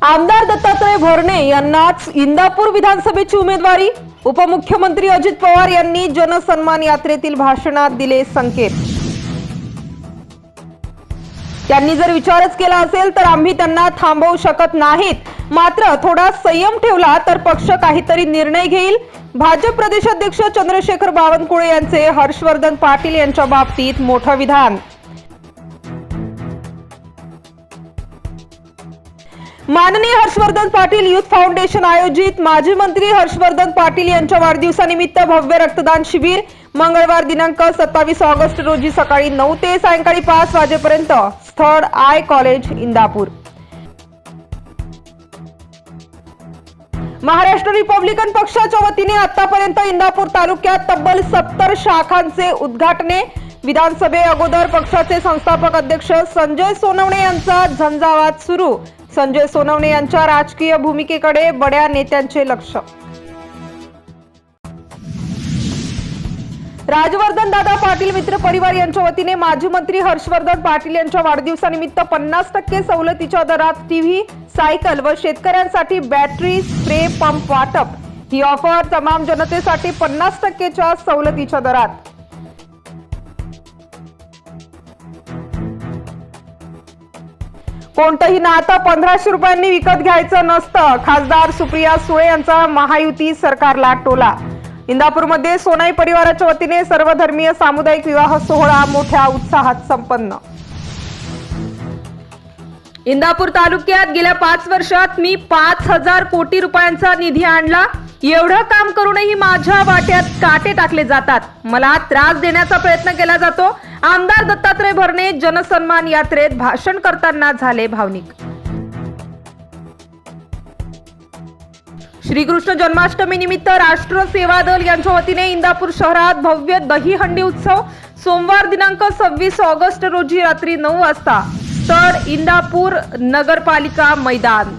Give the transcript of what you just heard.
आमदार दत्तात्रय भरणे यांनाच इंदापूर विधानसभेची उमेदवारी। उपमुख्यमंत्री अजित पवार यांनी जनसन्मान यात्रेतील भाषणात दिले संकेत। त्यांनी जर विचारच केला असेल तर आम्ही त्यांना थांबवू शकत नाहीत, मात्र थोडा संयम ठेवला तर पक्ष काहीतरी निर्णय घेईल। भाजप प्रदेशाध्यक्ष चंद्रशेखर बावनकुळे यांचे हर्षवर्धन पाटील यांच्या बाबतीत मोठं विधान। माननीय हर्षवर्धन पाटील युथ फाउंडेशन आयोजित माजी मंत्री हर्षवर्धन पाटील यांच्या वाढदिवसानिमित्त भव्य रक्तदान शिबिर मंगळवार दिनांक 27 ऑगस्ट रोजी सकाळी 9 ते सायंकाळी 5 वाजेपर्यंत स्थळ I college Indapur. Maharashtra Republican पक्षाच्या वतीने आतापर्यंत इंदापूर तालुक्यात तब्बल 70 शाखांचे उद्घाटने। विधानसभे अगोदर पक्षाचे संस्थापक अध्यक्ष संजय सोनवणे यांचा झंझावात सुरू। संजय सोनवणे यांच्या राजकीय भूमिकेकडे बड्या नेत्यांचे लक्ष। राजवर्धन दादा पाटील मित्र परिवार यांच्या वतीने माजी मंत्री हर्षवर्धन पाटील यांच्या वाढदिवसानिमित्त 50% सवलतीच्या दरात टीव्ही, सायकल व शेतकऱ्यांसाठी बॅटरी स्प्रे पंप वाटप। ही ऑफर तमाम जनतेसाठी 50%च्या सवलतीच्या दरात। कोणतंही नातं 1500 रुपयांनी विकत घ्यायचं नसतं, खासदार सुप्रिया सुळे यांचा महायुती सरकारला टोला। इंदापूरमध्ये सोनाई परिवाराच्या वतीने सर्वधर्मीय सामुदायिक विवाह सोहळा मोठ्या उत्साहात संपन्न। इंदापूर तालुक्यात गेल्या 5 वर्षात मी 5000 कोटी रुपयांचा निधी आणला। एवढं काम करूनही माझ्या वाट्यात काटे टाकले जातात, मला त्रास देण्याचा प्रयत्न केला जातो। आमदार दत्तात्रय भरणे जनसन्मान यात्रेत भाषण करताना झाले भावनिक। श्रीकृष्ण जन्माष्टमी निमित्त राष्ट्र सेवा दल यांच्या वतीने इंदापूर शहरात भव्य दहीहंडी उत्सव। सोमवार दिनांक 26 ऑगस्ट रोजी रात्री 9 वाजता स्थळ इंदापूर नगरपालिका मैदान।